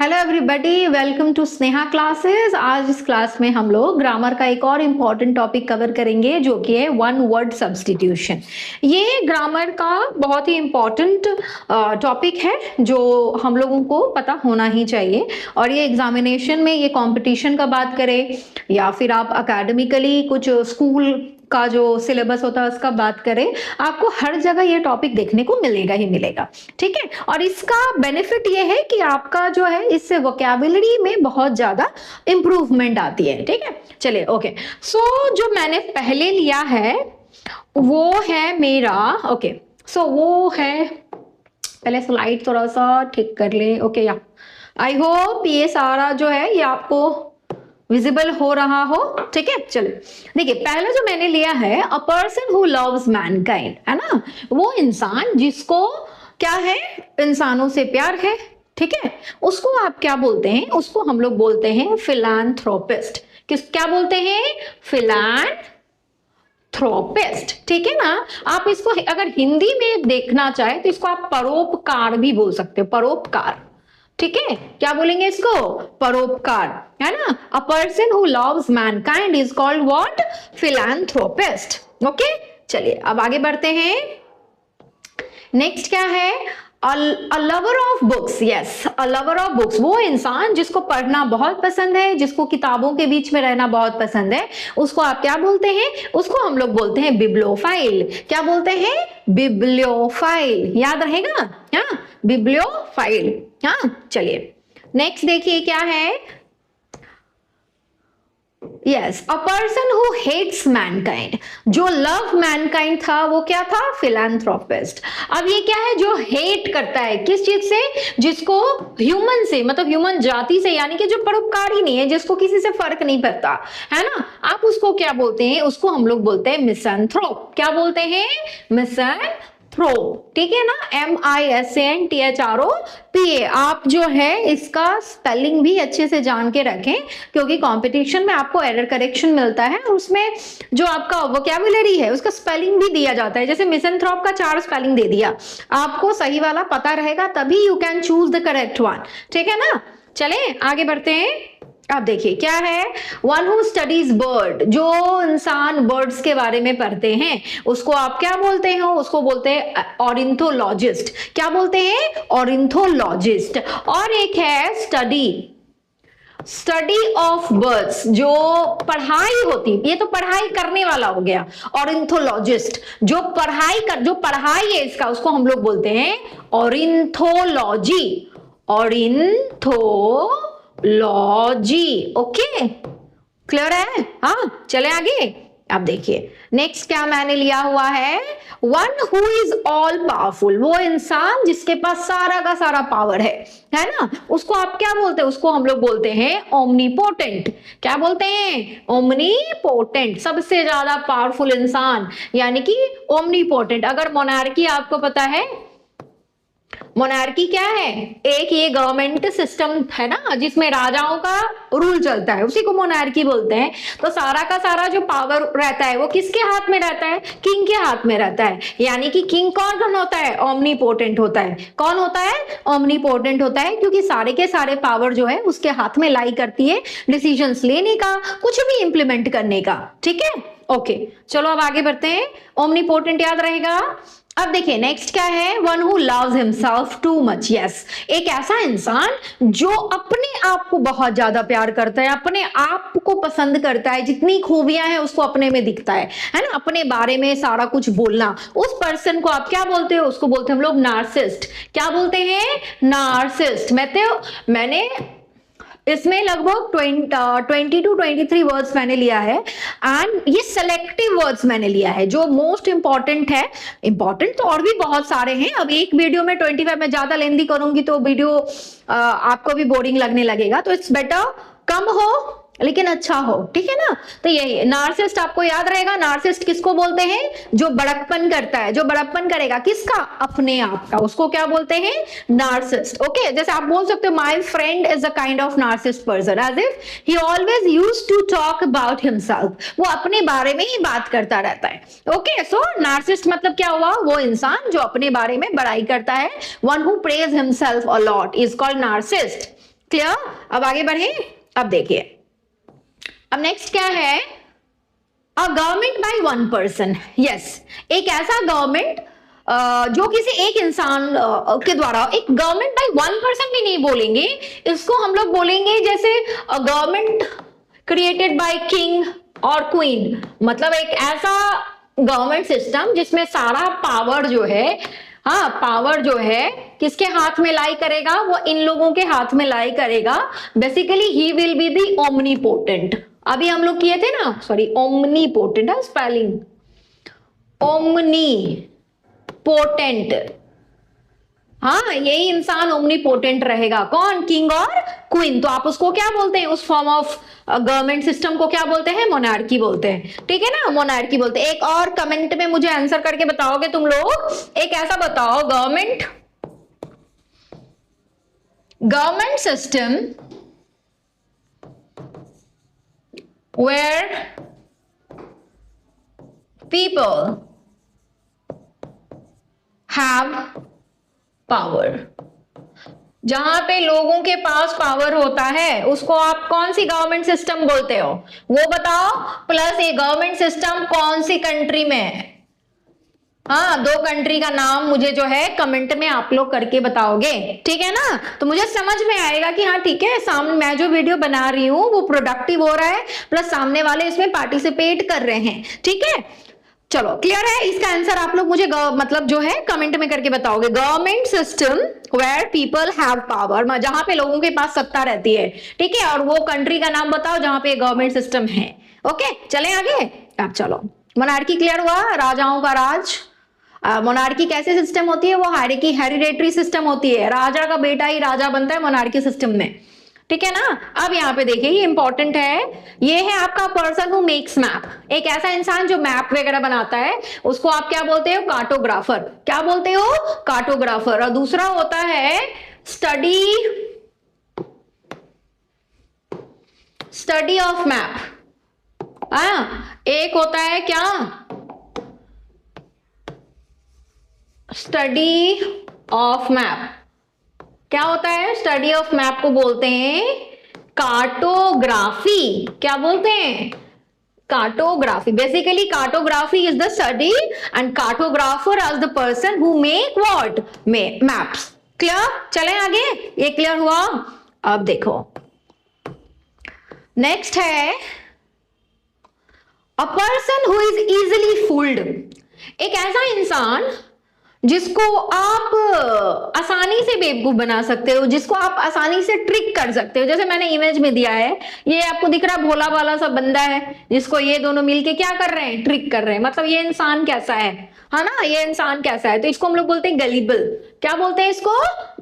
Hello everybody, welcome to Sneha classes. आज इस class में हम लोग ग्रामर का एक और इम्पॉर्टेंट टॉपिक कवर करेंगे जो कि है वन वर्ड सब्स्टिट्यूशन। ये ग्रामर का बहुत ही इम्पॉर्टेंट टॉपिक है जो हम लोगों को पता होना ही चाहिए। और ये एग्जामिनेशन में, ये कंपटीशन का बात करें या फिर आप अकेडमिकली कुछ स्कूल का जो सिलेबस होता है उसका बात करें, आपको हर जगह ये टॉपिक देखने को मिलेगा ही मिलेगा। ठीक है, और इसका बेनिफिट ये है कि आपका जो है इससे वोकैबुलरी में बहुत ज्यादा इंप्रूवमेंट आती है। ठीक है, चलिए ओके। सो जो मैंने पहले लिया है वो है मेरा वो है, पहले स्लाइड थोड़ा सा ठीक कर ले। ओके, या आई होप ये सारा जो है ये आपको विजिबल हो रहा हो। ठीक है, चलिए देखिए, पहला जो मैंने लिया है, a person who loves Mankind, है ना, वो इंसान जिसको क्या है, इंसानों से प्यार है। ठीक है, उसको आप क्या बोलते हैं? उसको हम लोग बोलते हैं फिलैंथ्रोपिस्ट। क्या बोलते हैं? फिलैंथ्रोपिस्ट। ठीक है ना। आप इसको अगर हिंदी में देखना चाहे तो इसको आप परोपकार भी बोल सकते हो, परोपकार। ठीक है, क्या बोलेंगे इसको? परोपकार, है ना। अ person who loves Mankind is called what? Philanthropist. Okay, चलिए अब आगे बढ़ते हैं। नेक्स्ट क्या है? A lover of books. Yes, a lover of books, वो इंसान जिसको पढ़ना बहुत पसंद है, जिसको किताबों के बीच में रहना बहुत पसंद है, उसको आप क्या बोलते हैं? उसको हम लोग बोलते हैं बिब्लियोफाइल। क्या बोलते हैं? बिब्लियोफाइल। याद रहेगा, हाँ, बिब्लियोफाइल। हाँ, चलिए नेक्स्ट देखिए क्या है। Yes, a person who hates mankind. जो लव मैनकाइंड था वो क्या था? फिलैंथ्रोपिस्ट। अब ये क्या है? जो हेट करता है, किस चीज से? जिसको ह्यूमन से, मतलब ह्यूमन जाति से, यानी कि जो परोपकारी नहीं है, जिसको किसी से फर्क नहीं पड़ता, है ना, आप उसको क्या बोलते हैं? उसको हम लोग बोलते हैं मिसैंथ्रोप। क्या बोलते हैं? मिसैंथ्रोप। ठीक है ना, MISANTHROPA। आप जो है इसका स्पेलिंग भी अच्छे से जान के रखें, क्योंकि कंपटीशन में आपको एरर करेक्शन मिलता है और उसमें जो आपका वोकैबुलरी है उसका स्पेलिंग भी दिया जाता है। जैसे मिसैंथ्रोप का 4 स्पेलिंग दे दिया, आपको सही वाला पता रहेगा तभी you can choose the correct one. ठीक है ना, चले आगे बढ़ते हैं। अब देखिए क्या है, वन हु स्टडीज बर्ड। जो इंसान बर्ड्स के बारे में पढ़ते हैं उसको आप क्या बोलते हो? उसको बोलते हैं ऑर्निथोलॉजिस्ट। क्या बोलते हैं? ऑर्निथोलॉजिस्ट। और एक है स्टडी ऑफ बर्ड्स, जो पढ़ाई होती, ये तो पढ़ाई करने वाला हो गया। ऑर्निथोलॉजिस्ट जो पढ़ाई है इसका, उसको हम लोग बोलते हैं ऑर्निथोलॉजी। लॉजी। ओके, क्लियर है? हाँ, चले आगे। अब देखिए नेक्स्ट क्या मैंने लिया हुआ है, one who is all powerful. वो इंसान जिसके पास सारा का सारा पावर है ना, उसको आप क्या बोलते हैं? उसको हम लोग बोलते हैं ओमनीपोटेंट। क्या बोलते हैं? ओमनीपोटेंट, सबसे ज्यादा पावरफुल इंसान, यानी कि ओमनीपोटेंट। अगर मोनार्की आपको पता है, मोनार्की क्या है? एक ये गवर्नमेंट सिस्टम है ना जिसमें राजाओं का रूल चलता है, उसी को मोनार्की बोलते हैं। तो सारा का सारा जो पावर रहता है वो किसके हाथ में रहता है? किंग के हाथ में रहता है। यानी कि किंग कौन होता है? ओमनीपोटेंट होता है। कौन होता है? ओमनीपोटेंट होता है, क्योंकि सारे के सारे पावर जो है उसके हाथ में लाई करती है, डिसीजंस लेने का, कुछ भी इंप्लीमेंट करने का। ठीक है, ओके, चलो अब आगे बढ़ते हैं। ओमनीपोटेंट याद रहेगा। अब देखिए नेक्स्ट क्या है, one who loves himself too much. Yes, एक ऐसा इंसान जो अपने आप को बहुत ज्यादा प्यार करता है, अपने आप को पसंद करता है, जितनी खूबियां हैं उसको अपने में दिखता है ना, अपने बारे में सारा कुछ बोलना। उस पर्सन को आप क्या बोलते हो? उसको बोलते हैं हम लोग नार्सिसिस्ट। क्या बोलते हैं? नार्सिसिस्ट। मैंने इसमें लगभग 20 to 23 वर्ड्स मैंने लिया है, एंड ये सेलेक्टिव वर्ड्स मैंने लिया है जो मोस्ट इंपॉर्टेंट है। इंपॉर्टेंट तो और भी बहुत सारे हैं। अब एक वीडियो में 25 में ज्यादा लेंदी करूंगी तो वीडियो आपको भी बोरिंग लगने लगेगा, तो इट्स बेटर कम हो लेकिन अच्छा हो। ठीक है ना, तो यही नार्सिसिस्ट आपको याद रहेगा। नार्सिसिस्ट किसको बोलते हैं? जो बड़प्पन करता है, जो बड़प्पन करेगा किसका? अपने आप का, उसको क्या बोलते हैं? नार्सिसिस्ट। ओके, जैसे आप बोल सकते हो my friend is a kind of narcissist person, as if he always used to talk about himself. वो अपने बारे में ही बात करता रहता है। ओके, सो नार्सिसिस्ट मतलब क्या हुआ? वो इंसान जो अपने बारे में बड़ाई करता है। One who praise himself a lot is called narcissist. Clear? अब आगे बढ़े। अब देखिए, अब नेक्स्ट क्या है, a government by one person. Yes, एक ऐसा गवर्नमेंट जो किसी एक इंसान के द्वारा, एक गवर्नमेंट बाय वन पर्सन भी नहीं बोलेंगे इसको, हम लोग बोलेंगे जैसे गवर्नमेंट क्रिएटेड बाय किंग और क्वीन, मतलब एक ऐसा गवर्नमेंट सिस्टम जिसमें सारा पावर जो है, हाँ पावर जो है किसके हाथ में लाई करेगा, वो इन लोगों के हाथ में लाई करेगा। Basically he will be the omnipotent. अभी हम लोग किए थे ना, सॉरी ओमनीपोटेंट है स्पेलिंग, ओमनी पोटेंट, हाँ यही इंसान ओमनीपोटेंट रहेगा। कौन? किंग और क्वीन। तो आप उसको क्या बोलते हैं, उस फॉर्म ऑफ गवर्नमेंट सिस्टम को क्या बोलते हैं? मोनार्की बोलते हैं। ठीक है ना, मोनार्की बोलते हैं। एक और कमेंट में मुझे आंसर करके बताओगे तुम लोग, एक ऐसा बताओ, government system where people have power, जहां पे लोगों के पास पावर होता है उसको आप कौन सी गवर्नमेंट सिस्टम बोलते हो, वो बताओ। प्लस ये गवर्नमेंट सिस्टम कौन सी कंट्री में है? हाँ, 2 कंट्री का नाम मुझे जो है कमेंट में आप लोग करके बताओगे, ठीक है ना? तो मुझे समझ में आएगा कि हाँ ठीक है, सामने मैं जो वीडियो बना रही हूँ वो प्रोडक्टिव हो रहा है, प्लस सामने वाले इसमें पार्टिसिपेट कर रहे हैं। ठीक है, चलो क्लियर है? इसका आंसर आप लोग मुझे मतलब जो है कमेंट में करके बताओगे। Government system where people have power, जहां पे लोगों के पास सत्ता रहती है। ठीक है, और वो कंट्री का नाम बताओ जहां पे गवर्नमेंट सिस्टम है। ओके, चलें आगे। अब चलो, मोनार्की क्लियर हुआ, राजाओं का राज। मोनार्की कैसे सिस्टम होती है? वो हेरिडेटरी सिस्टम होती है, राजा का बेटा ही राजा बनता है मोनार्की सिस्टम में। ठीक है ना? अब यहाँ पे देखिए, ये इंपॉर्टेंट है, ये है आपका पर्सन हु मेक्स मैप। एक ऐसा इंसान जो मैप वगैरह बनाता है उसको आप क्या बोलते हो? कार्टोग्राफर। क्या बोलते हो? कार्टोग्राफर। और दूसरा होता है स्टडी ऑफ मैप। एक होता है क्या? Study of map. क्या होता है? स्टडी ऑफ मैप को बोलते हैं कार्टोग्राफी। क्या बोलते हैं? Cartography. Basically cartography is the study and cartographer as the person who make what? Maps. Clear? चलें आगे, ये क्लियर हुआ। अब देखो, नेक्स्ट है a person who is easily fooled. एक ऐसा इंसान जिसको आप आसानी से बेवकूफ बना सकते हो, जिसको आप आसानी से ट्रिक कर सकते हो। जैसे मैंने इमेज में दिया है, ये आपको दिख रहा है भोला भाला सा बंदा है जिसको ये दोनों मिलके क्या कर रहे हैं? ट्रिक कर रहे हैं। मतलब ये इंसान कैसा है ना, ये इंसान कैसा है? तो इसको हम लोग बोलते हैं गलीबल। क्या बोलते हैं इसको?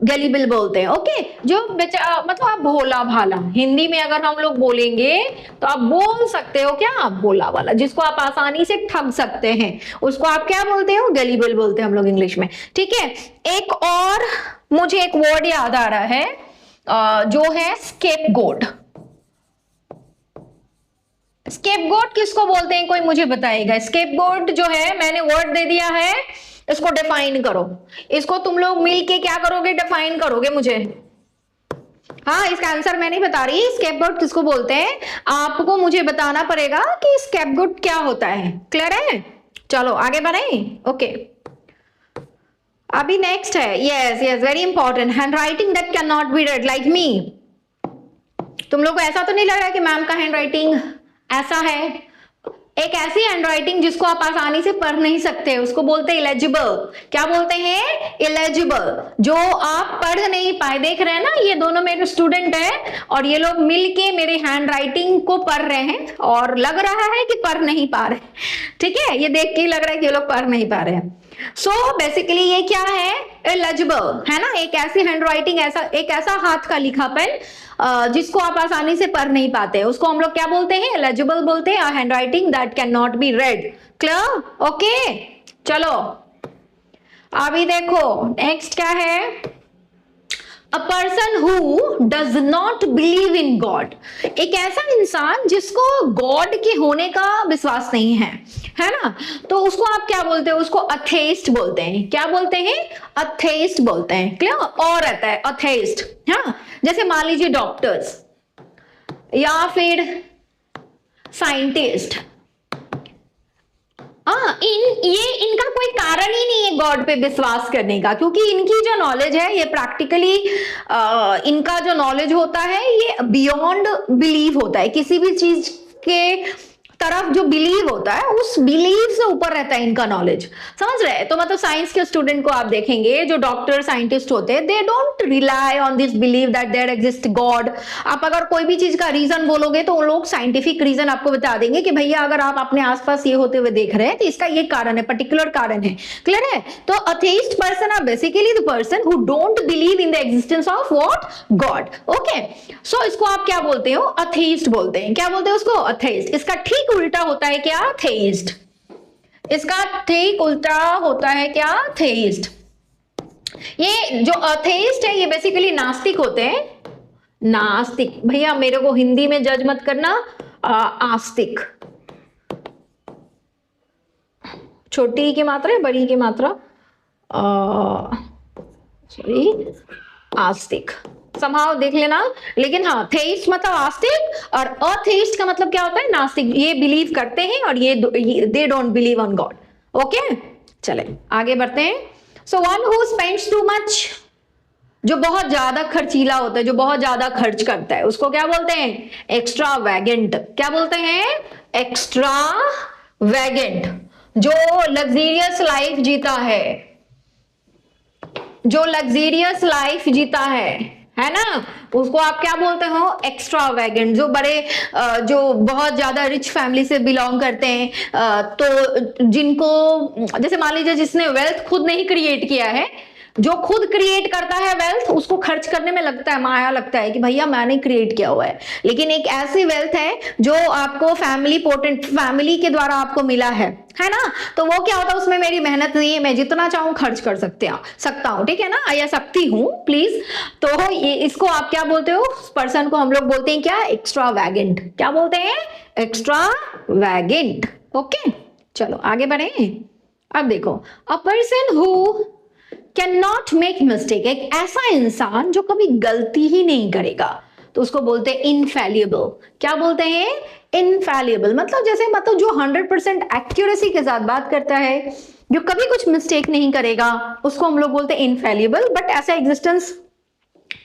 गलीबल बोलते हैं। ओके, जो मतलब आप भोला भाला, हिंदी में अगर हम लोग बोलेंगे तो आप बोल सकते हो क्या? भोला भाला, जिसको आप आसानी से ठग सकते हैं उसको आप क्या बोलते हो? गलीबल बोलते हैं हम लोग इंग्लिश में। ठीक है, एक और मुझे एक वर्ड याद आ रहा है जो है स्केपगोट। स्केपगोट किसको बोलते हैं? कोई मुझे बताएगा? स्केपगोट जो है, मैंने वर्ड दे दिया है, इसको डिफाइन करो। इसको तुम लोग मिलके क्या करोगे? डिफाइन करोगे मुझे। हाँ, इसका आंसर मैं नहीं बता रही, स्केपगोट किसको बोलते हैं आपको मुझे बताना पड़ेगा कि स्केपगोट क्या होता है। क्लियर है? चलो आगे बढ़े। ओके, अभी नेक्स्ट है, yes yes very important, hand writing that can not be red like me. तुम लोग को ऐसा तो नहीं लग रहा कि मैम का हैंड राइटिंग ऐसा है? एक ऐसी हैंडराइटिंग जिसको आप आसानी से पढ़ नहीं सकते, उसको बोलते हैं इलेजिबल। क्या बोलते हैं? इलेजिबल, जो आप पढ़ नहीं पाए। देख रहे हैं ना, ये दोनों मेरे स्टूडेंट हैं और ये लोग मिलके मेरे हैंडराइटिंग को पढ़ रहे हैं और लग रहा है कि पढ़ नहीं पा रहे। ठीक है, ये देख के लग रहा है कि ये लोग पढ़ नहीं पा रहे हैं। सो बेसिकली ये क्या है? इलेजिबल है ना, एक ऐसी हैंडराइटिंग, एक ऐसा हाथ का लिखा पेन जिसको आप आसानी से पढ़ नहीं पाते, उसको हम लोग क्या बोलते हैं? इलेजिबल बोलते हैं। Hand writing that can not be red. Clear? Okay, चलो अभी देखो नेक्स्ट क्या है। A person who does not believe in God, एक ऐसा इंसान जिसको गॉड के होने का विश्वास नहीं है ना, तो उसको आप क्या बोलते हो, उसको अथेइस्ट बोलते हैं। क्या बोलते हैं? अथेइस्ट बोलते हैं। क्लियर? और रहता है अथेइस्ट। हाँ, जैसे मान लीजिए डॉक्टर्स या फिर साइंटिस्ट, इनका कोई कारण ही नहीं है गॉड पे विश्वास करने का, क्योंकि इनकी जो नॉलेज है ये प्रैक्टिकली इनका जो नॉलेज होता है ये बियॉन्ड बिलीव होता है। किसी भी चीज के तरफ जो बिलीव होता है उस बिलीव से ऊपर रहता है इनका नॉलेज। समझ रहे हैं? तो मतलब साइंस के स्टूडेंट को आप देखेंगे जो डॉक्टर साइंटिस्ट होते हैं, they don't rely on this believe that there exist god. आप अगर कोई भी चीज का रीजन बोलोगे तो उन लोग साइंटिफिक रीजन आपको बता देंगे कि भैया अगर आप अपने आसपास ये होते हुए देख रहे हैं तो इसका ये कारण है, पर्टिकुलर कारण है। क्लियर है? तो atheist person are basically the person who don't believe in the existence of what? God. Okay, so इसको आप क्या बोलते हो? अथेइस्ट बोलते हैं। क्या बोलते हैं उसको? अथेइस्ट। इसका ठीक उल्टा होता है क्या? थेइस्ट। इसका ठीक उल्टा होता है क्या? थेइस्ट। ये जो अथेइस्ट है ये बेसिकली नास्तिक होते हैं। नास्तिक, भैया मेरे को हिंदी में जज मत करना, आस्तिक। छोटी की मात्रा है, बड़ी की मात्रा, सॉरी, आस्तिक समहाउ देख लेना। लेकिन हाँ, थेइस्ट मतलब आस्तिक और अथेइस्ट का मतलब क्या होता है? नास्तिक। ये बिलीव करते हैं और ये they don't believe on God. Okay, चले आगे बढ़ते हैं। So one who spends too much, जो बहुत ज्यादा खर्चीला होता है, जो बहुत ज्यादा खर्च करता है, उसको क्या बोलते हैं? एक्स्ट्रा वैगेंट। क्या बोलते हैं? एक्स्ट्रा वैगेंट। जो लग्जरियस लाइफ जीता है, जो लग्जरियस लाइफ जीता है ना, उसको आप क्या बोलते हो? एक्स्ट्रा वैगेंट। जो बड़े जो बहुत ज्यादा रिच फैमिली से बिलोंग करते हैं, तो जिनको जैसे मान लीजिए जिसने वेल्थ खुद नहीं क्रिएट किया है, जो खुद क्रिएट करता है वेल्थ, उसको खर्च करने में लगता है माया, लगता है कि भैया मैंने क्रिएट किया हुआ है। लेकिन एक ऐसी वेल्थ है जो आपको फैमिली के द्वारा आपको मिला है ना, तो वो क्या होता है? उसमें मेरी मेहनत नहीं है, मैं जितना चाहूं खर्च कर सकता हूं, ठीक है ना, या सकती हूं प्लीज। तो ये इसको आप क्या बोलते हो? पर्सन को हम लोग बोलते हैं क्या? एक्स्ट्रा वैगेंट। क्या बोलते हैं? एक्स्ट्रा वैगेंट। ओके, चलो आगे बढ़े। अब देखो, अ person who can not make mistake, एक ऐसा इंसान जो कभी गलती ही नहीं करेगा, तो उसको बोलते हैं इनफैलिएबल। क्या बोलते हैं? इनफैलिएबल। मतलब जो 100% एक्यूरेसी के साथ बात करता है, जो कभी कुछ मिस्टेक नहीं करेगा, उसको हम लोग बोलते हैं इनफैलिएबल। बट ऐसा एग्जिस्टेंस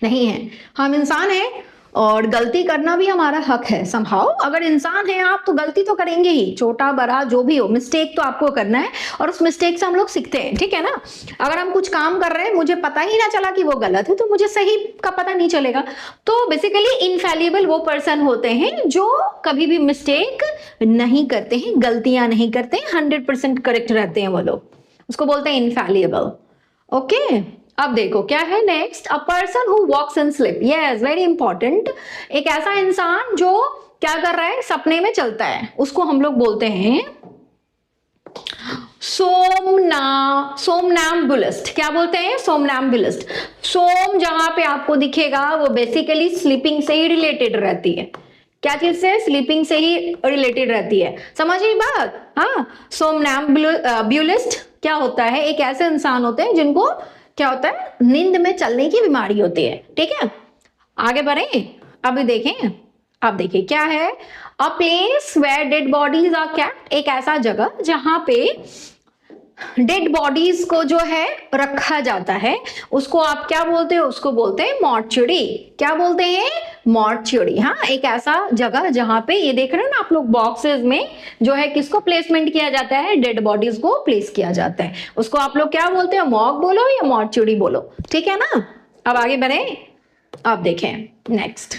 नहीं है। हम इंसान हैं और गलती करना भी हमारा हक है। समहाउ अगर इंसान है आप, तो गलती तो करेंगे ही, छोटा बड़ा जो भी हो, मिस्टेक तो आपको करना है और उस मिस्टेक से हम लोग सीखते हैं, ठीक है ना। अगर हम कुछ काम कर रहे हैं, मुझे पता ही ना चला कि वो गलत है, तो मुझे सही का पता नहीं चलेगा। तो बेसिकली इनफैलिएबल वो पर्सन होते हैं जो कभी भी मिस्टेक नहीं करते हैं, गलतियां नहीं करते हैं, 100% करेक्ट रहते हैं वो लोग, उसको बोलते हैं इनफैलिएबल। ओके, अब देखो क्या है next. A person who walks in sleep, yes very important. एक ऐसा इंसान जो क्या कर रहा है? सपने में चलता है, उसको हम लोग बोलते हैं सोमनैम्बुलिस्ट। क्या बोलते हैं? सोमनैम्बुलिस्ट। सोम जहां पे आपको दिखेगा वो बेसिकली स्लीपिंग से ही रिलेटेड रहती है। क्या चीज से? स्लीपिंग से ही रिलेटेड रहती है। समझिए बात? हाँ, सोमनैम्बुलिस्ट क्या होता है? एक ऐसे इंसान होते हैं जिनको क्या होता है? नींद में चलने की बीमारी होती है, ठीक है। आगे बढ़े, अभी देखें। अब देखिए क्या है। A place where dead bodies are kept, एक ऐसा जगह जहां पे डेड बॉडीज को जो है रखा जाता है, उसको आप क्या बोलते हो? उसको बोलते हैं मॉर्चुरी। क्या बोलते हैं? मॉर्चुरी। हाँ, एक ऐसा जगह जहां पे ये देख रहे हैं ना आप लोग, बॉक्सेस में जो है किसको प्लेसमेंट किया जाता है? डेड बॉडीज को प्लेस किया जाता है। उसको आप लोग क्या बोलते हो? मॉर्ग बोलो या मॉर्चुरी बोलो, ठीक है ना। अब आगे बढ़े। अब देखें next,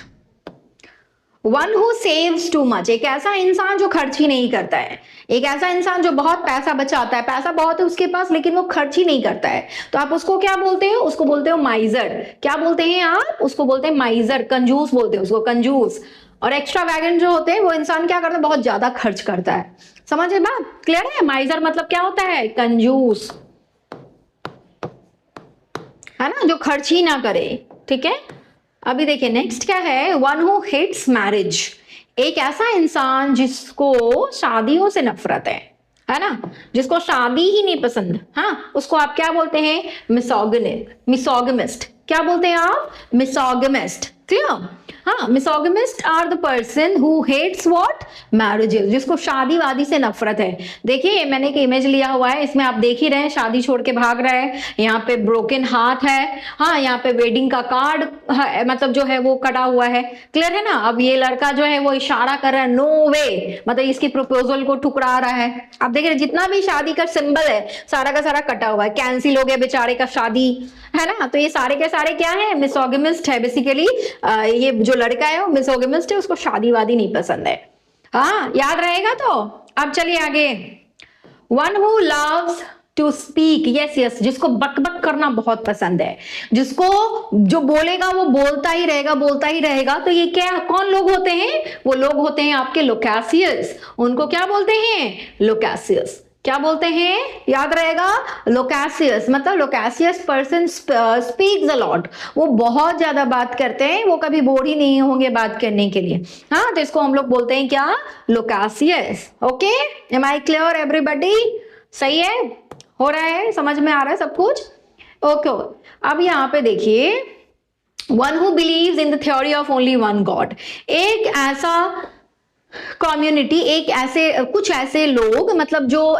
one who saves too much, एक ऐसा इंसान जो खर्च ही नहीं करता है। एक ऐसा इंसान जो बहुत पैसा बचाता है, पैसा बहुत है उसके पास लेकिन वो खर्च ही नहीं करता है, तो आप उसको क्या बोलते हो? उसको बोलते हो माइजर। क्या बोलते हैं आप? उसको बोलते हैं माइजर। कंजूस बोलते हैं उसको, कंजूस। और एक्स्ट्रा वैगेंट जो होते हैं वो इंसान क्या करता है? बहुत ज्यादा खर्च करता है। समझे बात? क्लियर है? माइजर मतलब क्या होता है? कंजूस, है ना, जो खर्च ही ना करे। ठीक है। अभी देखिए नेक्स्ट क्या है, वन हु हेट्स मैरिज, एक ऐसा इंसान जिसको शादियों से नफरत है ना, जिसको शादी ही नहीं पसंद, हाँ, उसको आप क्या बोलते हैं, मिसोगमिस्ट। क्या बोलते हैं आप, मिसोगमिस्ट। क्लियर। हाँ, misogamist are the person who hates what, marriages, जिसको शादी वादी से नफरत है। देखिए मैंने एक इमेज लिया हुआ है, इसमें आप देख ही रहे हैं, शादी छोड़ के भाग रहा है, यहाँ पे ब्रोकन हार्ट है, हाँ, यहाँ पे वेडिंग का कार्ड मतलब जो है वो कटा हुआ है। क्लियर है ना। अब ये लड़का जो है वो इशारा कर रहा है, नो वे, मतलब इसकी प्रपोजल को ठुकरा रहा है। आप देख रहे हैं जितना भी शादी का सिंबल है सारा का सारा कटा हुआ है, कैंसिल हो गया बेचारे का शादी, है ना। तो ये सारे के सारे क्या है, मिसोगमिस्ट है बेसिकली। ये जो लड़का है वो मिसोगमिस्ट है, उसको शादी वादी नहीं पसंद है। हाँ, याद रहेगा। तो अब चलिए आगे, one who loves to speak, yes yes, जिसको बकबक करना बहुत पसंद है, जिसको जो बोलेगा वो बोलता ही रहेगा। तो ये क्या, कौन लोग होते हैं, वो लोग होते हैं आपके लोकासियस। उनको क्या बोलते हैं, लोकासियस। क्या बोलते हैं, याद रहेगा, लोकासियस। मतलब लोकासियस पर्सन स्पीक्स अ लॉट, वो बहुत ज्यादा बात करते हैं, वो कभी बोर ही नहीं होंगे बात करने के लिए। हाँ, तो इसको हम लोग बोलते हैं क्या, loquacious. Okay, am I clear everybody, सही है, हो रहा है, समझ में आ रहा है सब कुछ। ओके, अब यहाँ पे देखिए, one who believes in the theory of only one God, एक ऐसा कम्युनिटी, एक ऐसे कुछ ऐसे लोग, मतलब जो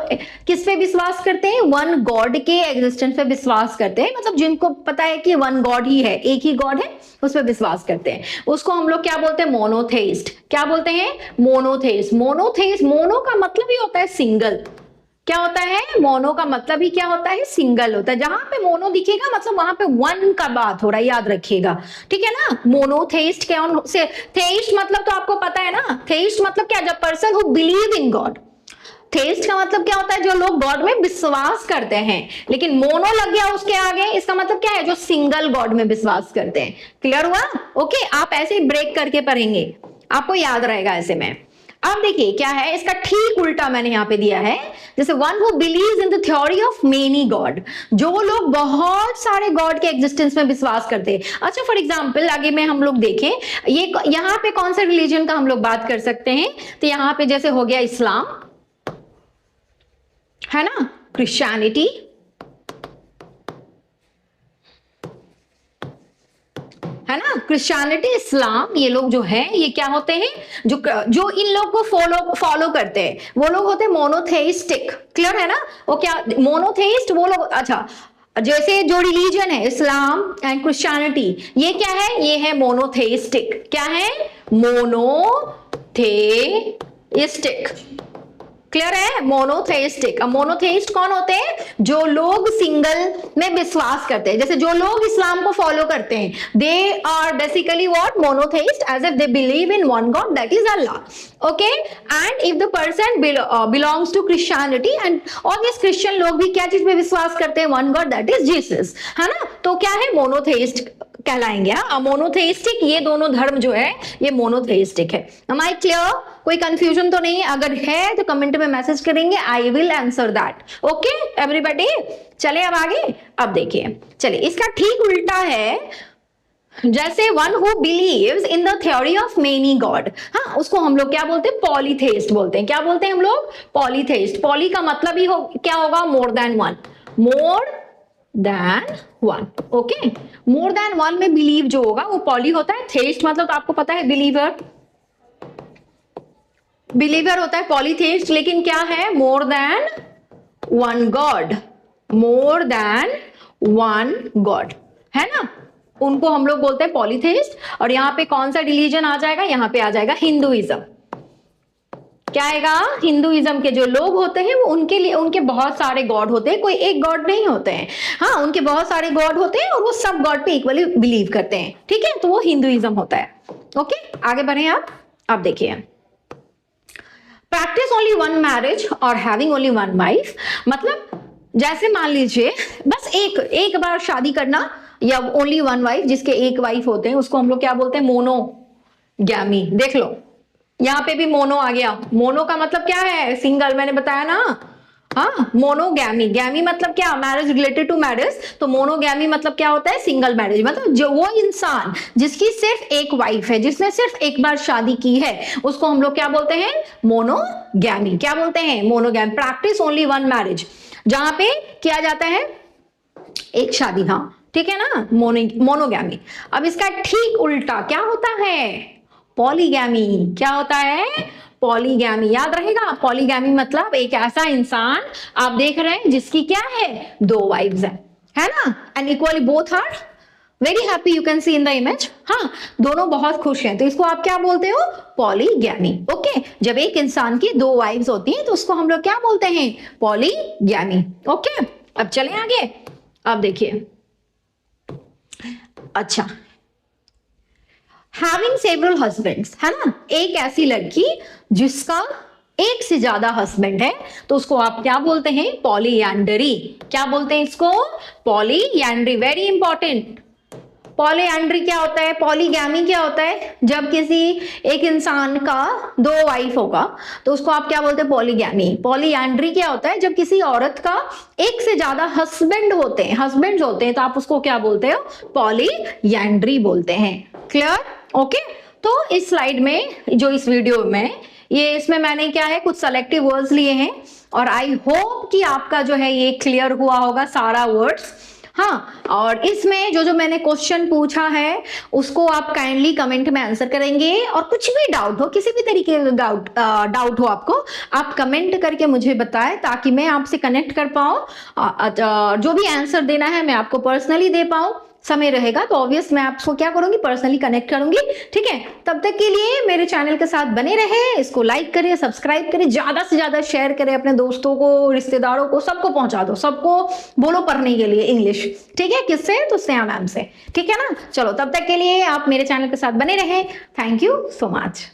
किस पे विश्वास करते हैं, वन गॉड के एग्जिस्टेंस पे विश्वास करते हैं, मतलब जिनको पता है कि वन गॉड ही है, एक ही गॉड है, उस पर विश्वास करते हैं। उसको हम लोग क्या बोलते हैं, मोनोथेइस्ट। क्या बोलते हैं, मोनोथेइस्ट। मोनोथेइस्ट, मोनो का मतलब ही होता है सिंगल। क्या होता है, मोनो का मतलब ही क्या होता है, सिंगल होता है। जहां पे मोनो दिखेगा मतलब वहां पे वन का बात हो रहा है, याद रखिएगा, ठीक है ना। मोनोथेइस्ट क्या से, थेइस्ट मतलब तो आपको पता है ना, थेइस्ट मतलब क्या, जब person who believe in God. Theist का मतलब क्या होता है, जो लोग गॉड में विश्वास करते हैं, लेकिन मोनो लग गया उसके आगे, इसका मतलब क्या है, जो सिंगल गॉड में विश्वास करते हैं। क्लियर हुआ। ओके, आप ऐसे ही ब्रेक करके पढ़ेंगे, आपको याद रहेगा ऐसे में। अब देखिए क्या है, इसका ठीक उल्टा मैंने यहां पे दिया है, जैसे one who believes in the theory of many God, जो लोग बहुत सारे गॉड के एग्जिस्टेंस में विश्वास करते हैं। अच्छा, फॉर एग्जांपल आगे में हम लोग देखें, ये यहाँ पे कौन सा रिलीजन का हम लोग बात कर सकते हैं, तो यहाँ पे जैसे हो गया इस्लाम, है ना, क्रिश्चियनिटी, है ना, क्रिश्चियनिटी, इस्लाम, ये लोग जो है ये क्या होते हैं, जो इन लोग को फॉलो करते हैं, वो लोग होते हैं मोनोथेइस्टिक। क्लियर है ना। वो क्या, मोनोथेइस्ट वो लोग। अच्छा, जैसे जो रिलीजन है इस्लाम एंड क्रिश्चियनिटी, ये क्या है, ये है मोनोथेइस्टिक। क्या है, मोनोथेइस्टिक। क्लियर है, मोनोथेइस्टिक। अब मोनोथेइस्ट कौन होते हैं, जो लोग सिंगल में विश्वास करते हैं। जैसे जो लोग इस्लाम को फॉलो करते हैं, they are basically what, monotheist, as if they believe in one God, that is Allah. Okay, and if the person belongs to Christianity, and obvious Christian लोग भी क्या चीज में विश्वास करते हैं, one God, that is Jesus, है ना। तो क्या है, मोनोथेइस्ट कहलाएंगे। मोनोथेइस्टिक, ये दोनों धर्म जो है ये मोनोथेइस्टिक है। Am I clear? कोई कंफ्यूजन तो नहीं है, अगर है तो कमेंट में मैसेज करेंगे, I will answer that. Okay everybody, चले अब आगे। अब देखिए, चलिए इसका ठीक उल्टा है, जैसे one who believes in the theory of many God, हाँ, उसको हम लोग क्या बोलते हैं, पॉलीथेइस्ट बोलते हैं। क्या बोलते हैं हम लोग, पॉलीथेइस्ट। पॉली का मतलब ही क्या होगा, more than one, more than one. Okay, more than one में बिलीव जो होगा वो पॉली होता है। थेइस्ट मतलब तो आपको पता है, बिलीवर, बिलीवर होता है पॉलीथेइस्ट, लेकिन क्या है, more than one God, more than one God, है ना, उनको हम लोग बोलते हैं पॉलीथेइस्ट। और यहाँ पे कौन सा रिलीजन आ जाएगा, यहाँ पे आ जाएगा हिंदुइज्म। क्या आएगा, हिंदुइज्म के जो लोग होते हैं वो उनके लिए उनके बहुत सारे गॉड होते हैं, कोई एक गॉड नहीं होते हैं। हाँ, उनके बहुत सारे गॉड होते हैं और वो सब गॉड पे इक्वली बिलीव करते हैं। ठीक है, तो वो हिंदुइज्म होता है। ओके, आगे बढ़े आप। अब देखिए, प्रैक्टिस ओनली वन मैरिज और हैविंग ओनली वन वाइफ, मतलब जैसे मान लीजिए बस एक बार शादी करना, या ओनली वन वाइफ, जिसके एक वाइफ होते हैं, उसको हम लोग क्या बोलते हैं, मोनोगैमी। देख लो यहाँ पे भी मोनो आ गया। मोनो का मतलब क्या है, सिंगल, मैंने बताया ना, हाँ, मोनोगैमी, गैमी मतलब क्या, मैरिज रिलेटेड टू मैरिज, तो मोनोगैमी मतलब क्या होता है, सिंगल मैरिज, मतलब जो वो इंसान जिसकी सिर्फ एक वाइफ है, जिसने सिर्फ एक बार शादी की है, उसको हम लोग क्या बोलते हैं, मोनोगैमी। क्या बोलते हैं, monogamy. Practice only one marriage, जहां पे किया जाता है एक शादी, हाँ ठीक है ना, मोनोगैमी। अब इसका ठीक उल्टा क्या होता है, पॉलीगैमी। क्या होता है, पॉलीगैमी। याद रहेगा, पॉलीगैमी मतलब एक ऐसा इंसान आप देख रहे हैं जिसकी क्या है, 2 वाइफ्स है ना, and equally both are very happy, you can see in the image. हाँ, दोनों बहुत खुश हैं, तो इसको आप क्या बोलते हो, पॉलीगैमी। ओके, जब एक इंसान की 2 वाइफ्स होती हैं तो उसको हम लोग क्या बोलते हैं, पॉलीगैमी। ओके, अब चलें आगे। अब देखिए, अच्छा, हैविंग सेवरल हस्बैंड्स, है ना, एक ऐसी लड़की जिसका एक से ज्यादा हस्बैंड है, तो उसको आप क्या बोलते हैं, पॉलीएंडरी। क्या बोलते हैं इसको, पॉलीएंडरी। वेरी इंपॉर्टेंट, पॉलीएंड्री क्या होता है, पॉलीगैमी क्या होता है, जब किसी एक इंसान का 2 वाइफ होगा तो उसको आप क्या बोलते हैं, पॉलीगैमी। पॉलीएंड्री क्या होता है, जब किसी औरत का एक से ज्यादा हस्बैंड होते हैं, हस्बैंड्स होते हैं, तो आप उसको क्या बोलते हो, पॉलीएंड्री बोलते हैं। Clear, okay. तो इस स्लाइड में, जो इस वीडियो में, ये इसमें मैंने क्या है, कुछ सेलेक्टिव वर्ड्स लिए हैं, और आई होप कि आपका जो है ये क्लियर हुआ होगा सारा वर्ड्स। हाँ, और इसमें जो जो मैंने क्वेश्चन पूछा है उसको आप काइंडली कमेंट में आंसर करेंगे, और कुछ भी डाउट हो, किसी भी तरीके का डाउट हो आपको, आप कमेंट करके मुझे बताएं, ताकि मैं आपसे कनेक्ट कर पाऊं, जो भी आंसर देना है मैं आपको पर्सनली दे पाऊं। समय रहेगा तो ऑब्वियस मैं आपको क्या करूंगी, पर्सनली कनेक्ट करूंगी। ठीक है, तब तक के लिए मेरे चैनल के साथ बने रहे, इसको लाइक करें, सब्सक्राइब करें, ज्यादा से ज्यादा शेयर करें, अपने दोस्तों को, रिश्तेदारों को, सबको पहुंचा दो, सबको बोलो पढ़ने के लिए इंग्लिश। ठीक है, किससे, तो स्नेहा मैम से। ठीक है ना, चलो तब तक के लिए आप मेरे चैनल के साथ बने रहे। Thank you so much.